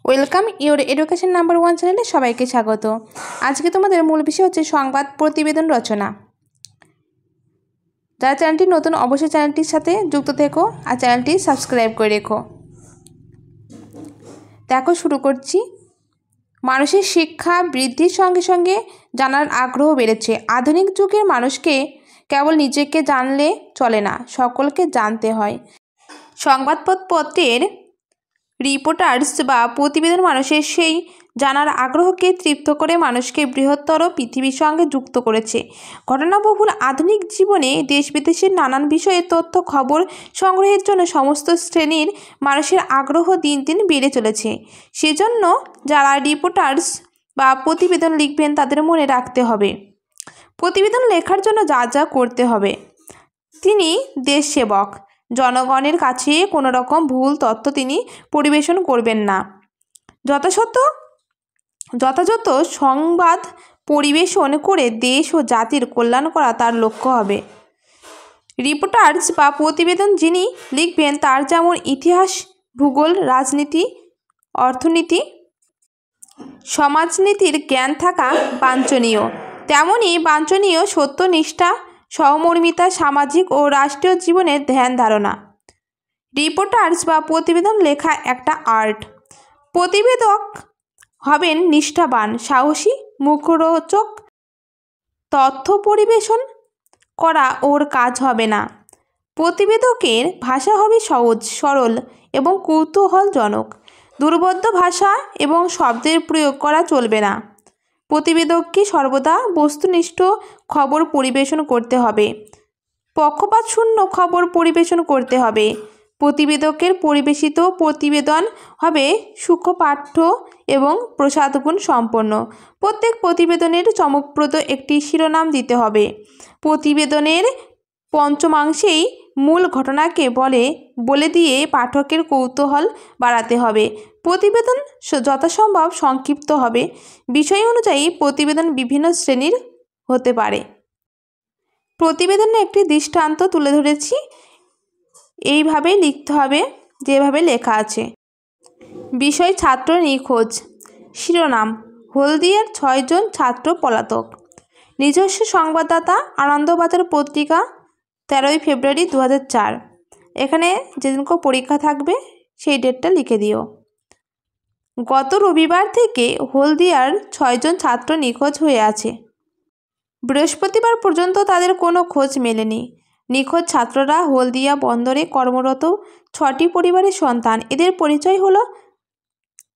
Welcome your education number 1 চ্যানেলে সবাইকে স্বাগত। আজকে তোমাদের মূল বিষয় হচ্ছে সংবাদ প্রতিবেদন রচনা। যারা চ্যানেলটি নতুন অবশ্যই চ্যানেলটির সাথে যুক্ত থেকো আর চ্যানেলটি সাবস্ক্রাইব করে রেখো। দেখো শুরু করছি। মানুষের শিক্ষা বৃদ্ধির সঙ্গে সঙ্গে জানার আগ্রহ বেড়েছে। আধুনিক যুগের মানুষকে কেবল নিজেকে জানলে চলে না, সকলকে জানতে হয়। সংবাদপত্রের রিপোর্টার্স বা প্রতিবেদন মানুষের সেই জানার আগ্রহকে তৃপ্ত করে মানুষকে বৃহত্তর পৃথিবীর সঙ্গে যুক্ত করেছে। ঘটনাবহুল আধুনিক জীবনে দেশ বিদেশের নানান বিষয়ে তথ্য খবর সংগ্রহের জন্য সমস্ত শ্রেণীর মানুষের আগ্রহ দিন দিন বেড়ে চলেছে। সেজন্য যারা রিপোর্টার্স বা প্রতিবেদন লিখবেন তাদের মনে রাখতে হবে, প্রতিবেদন লেখার জন্য যা যা করতে হবে। তিনি দেশসেবক, জনগণের কাছে কোনো রকম ভুল তথ্য তিনি পরিবেশন করবেন না। যথাযথ সংবাদ পরিবেশন করে দেশ ও জাতির কল্যাণ করা তার লক্ষ্য হবে। রিপোর্টার্স বা প্রতিবেদন যিনি লিখবেন তার যেমন ইতিহাস, ভূগোল, রাজনীতি, অর্থনীতি, সমাজনীতির জ্ঞান থাকা বাঞ্ছনীয়, তেমনই বাঞ্ছনীয় সত্যনিষ্ঠা, সহমর্মিতা, সামাজিক ও রাষ্ট্রীয় জীবনের ধ্যান ধারণা। রিপোর্টার্স বা প্রতিবেদন লেখা একটা আর্ট। প্রতিবেদক হবেন নিষ্ঠাবান, সাহসী, মুখরোচক। তথ্য পরিবেশন করা ওর কাজ হবে না। প্রতিবেদকের ভাষা হবে সহজ, সরল এবং কৌতূহলজনক। দুর্বোধ্য ভাষা এবং শব্দের প্রয়োগ করা চলবে না। প্রতিবেদককে সর্বদা বস্তুনিষ্ঠ খবর পরিবেশন করতে হবে, পক্ষপাতশূন্য খবর পরিবেশন করতে হবে। প্রতিবেদকের পরিবেশিত প্রতিবেদন হবে সুখপাঠ্য এবং প্রসাদগুণ সম্পন্ন। প্রত্যেক প্রতিবেদনের চমকপ্রদ একটি শিরোনাম দিতে হবে। প্রতিবেদনের পঞ্চমাংশেই মূল ঘটনাকে বলে দিয়ে পাঠকের কৌতূহল বাড়াতে হবে। প্রতিবেদন যথাসম্ভব সংক্ষিপ্ত হবে। বিষয় অনুযায়ী প্রতিবেদন বিভিন্ন শ্রেণীর হতে পারে। প্রতিবেদনে একটি দৃষ্টান্ত তুলে ধরেছি, এইভাবেই লিখতে হবে যেভাবে লেখা আছে। বিষয় ছাত্র নিখোঁজ। শিরোনাম হলদিয়ার 6 জন ছাত্র পলাতক। নিজস্ব সংবাদদাতা আনন্দবাজার পত্রিকা, 13 ফেব্রুয়ারি 2004। এখানে যেদিনকে পরীক্ষা থাকবে সেই ডেটটা লিখে দিও। গত রবিবার থেকে হলদিয়ার 6 জন ছাত্র নিখোঁজ হয়ে আছে। বৃহস্পতিবার পর্যন্ত তাদের কোনো খোঁজ মেলেনি। নিখোঁজ ছাত্ররা হলদিয়া বন্দরে কর্মরত 6টি পরিবারের সন্তান। এদের পরিচয় হল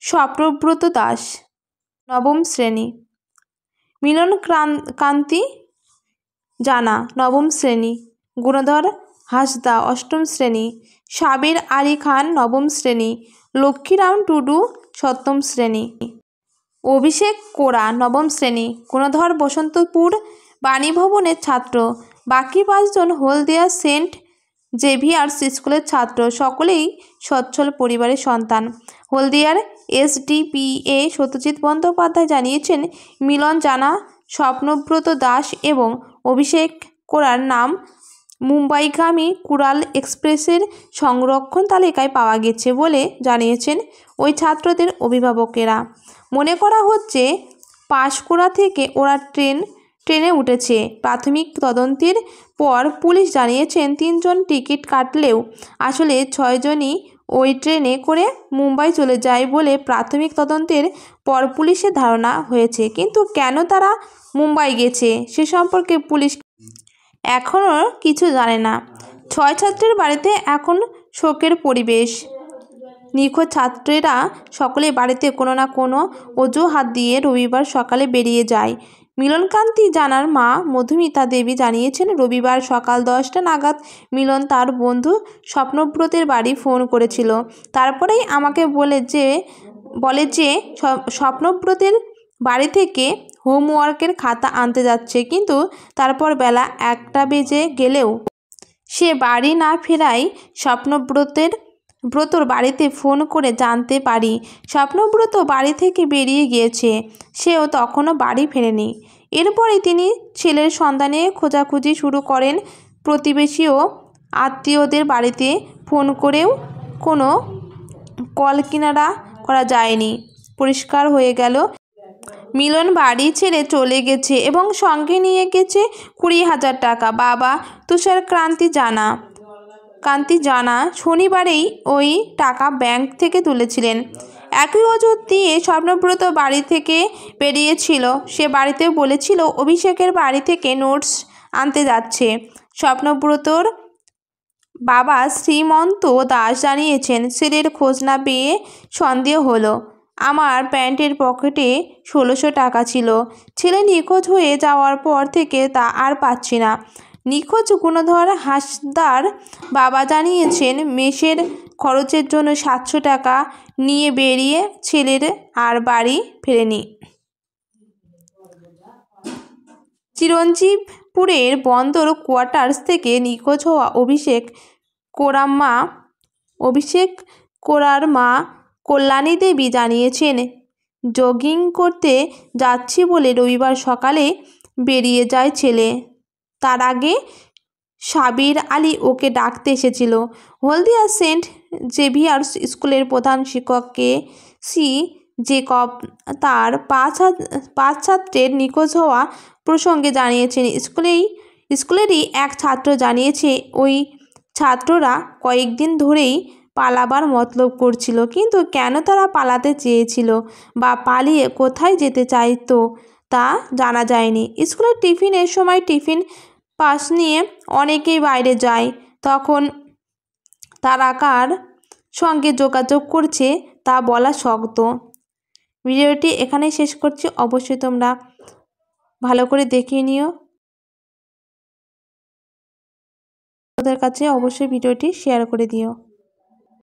স্বপ্নব্রত দাস, 9ম শ্রেণী, মিলন কান্তি জানা, 9ম শ্রেণী, গুণধর হাসদা, 8ম শ্রেণী, সাবির আলী খান, 9ম শ্রেণী, লক্ষ্মীরাম টুডু, 7ম শ্রেণী, অভিষেক কোরা, 9ম শ্রেণী, গুণধর বসন্তপুর বাণীভবনের ছাত্র। বাকি 5 জন হলদিয়া সেন্ট জেভিয়ার্স স্কুলের ছাত্র। সকলেই সচ্ছল পরিবারের সন্তান। হলদিয়ার এসডিপিএ সত্যজিৎ বন্দ্যোপাধ্যায় জানিয়েছেন, মিলন জানা, স্বপ্নব্রত দাস এবং অভিষেক কোরার নাম মুম্বাইগামী কুরাল এক্সপ্রেসের সংরক্ষণ তালিকায় পাওয়া গেছে বলে জানিয়েছেন ওই ছাত্রদের অভিভাবকেরা। মনে করা হচ্ছে পাঁশকুড়া থেকে ওরা ট্রেনে উঠেছে। প্রাথমিক তদন্তের পর পুলিশ জানিয়েছেন 3 জন টিকিট কাটলেও আসলে 6 জনই ওই ট্রেনে করে মুম্বাই চলে যায় বলে প্রাথমিক তদন্তের পর পুলিশের ধারণা হয়েছে। কিন্তু কেন তারা মুম্বাই গেছে সে সম্পর্কে পুলিশ এখনও কিছু জানে না। 6 ছাত্রের বাড়িতে এখন শোকের পরিবেশ। নিখোঁজ ছাত্রেরা সকলে বাড়িতে কোনো না কোনো অজুহাত দিয়ে রবিবার সকালে বেরিয়ে যায়। মিলনকান্তি জানার মা মধুমিতা দেবী জানিয়েছেন, রবিবার সকাল 10টা নাগাদ মিলন তার বন্ধু স্বপ্নব্রতের বাড়ি ফোন করেছিল। তারপরেই আমাকে বলে যে স্বপ্নব্রতের বাড়ি থেকে হোমওয়ার্কের খাতা আনতে যাচ্ছে, কিন্তু তারপর বেলা 1টা বেজে গেলেও সে বাড়ি না ফেরায় স্বপ্নব্রতর বাড়িতে ফোন করে জানতে পারি স্বপ্নব্রত বাড়ি থেকে বেরিয়ে গিয়েছে। সেও তখনও বাড়ি ফেরেনি। এরপরে তিনি ছেলের সন্ধানে খোঁজাখুঁজি শুরু করেন। প্রতিবেশী ও আত্মীয়দের বাড়িতে ফোন করেও কোনো কলকিনারা করা যায়নি। পরিষ্কার হয়ে গেল মিলন বাড়ি ছেড়ে চলে গেছে এবং সঙ্গে নিয়ে গেছে 20,000 টাকা। বাবা তুষার কান্তি জানা শনিবারেই ওই টাকা ব্যাংক থেকে তুলেছিলেন। একই অজুহাত দিয়ে স্বপ্নব্রত বাড়ি থেকে বেরিয়েছিল। সে বাড়িতে বলেছিল অভিষেকের বাড়ি থেকে নোটস আনতে যাচ্ছে। স্বপ্নব্রতর বাবা শ্রীমন্ত দাস জানিয়েছেন, ছেলের খোঁজ না পেয়ে সন্দেহ হলো। আমার প্যান্টের পকেটে 1600 টাকা ছিল। ছেলে নিখোঁজ হয়ে যাওয়ার পর থেকে তা আর পাচ্ছি না। নিখোঁজ গুণধর হাসদার বাবা জানিয়েছেন, মেসের খরচের জন্য 700 টাকা নিয়ে বেরিয়ে ছেলের আর বাড়ি ফেরেনি। চিরঞ্জীবপুরের বন্দর কোয়ার্টার্স থেকে নিখোঁজ হওয়া অভিষেক কোরার মা কল্যাণী দেবী জানিয়েছেন, জগিং করতে যাচ্ছি বলে রবিবার সকালে বেরিয়ে যায় ছেলে। তার আগে সাবির আলী ওকে ডাকতে এসেছিল। হলদিয়া সেন্ট জেভিয়ার্স স্কুলের প্রধান শিক্ষক KC জেকব তার 5 ছাত্রের নিখোঁজ হওয়া প্রসঙ্গে জানিয়েছেন, স্কুলেরই এক ছাত্র জানিয়েছে ওই ছাত্ররা কয়েকদিন ধরেই পালাবার মতলব করছিল, কিন্তু কেন তারা পালাতে চেয়েছিল বা পালিয়ে কোথায় যেতে চাইতো তা জানা যায়নি। স্কুলের টিফিনের সময় টিফিন পাস নিয়ে অনেকেই বাইরে যায়, তখন তারা কার সঙ্গে যোগাযোগ করছে তা বলা শক্ত। ভিডিওটি এখানেই শেষ করছি। অবশ্যই তোমরা ভালো করে দেখিয়ে নিও। ওদের কাছে অবশ্যই ভিডিওটি শেয়ার করে দিও।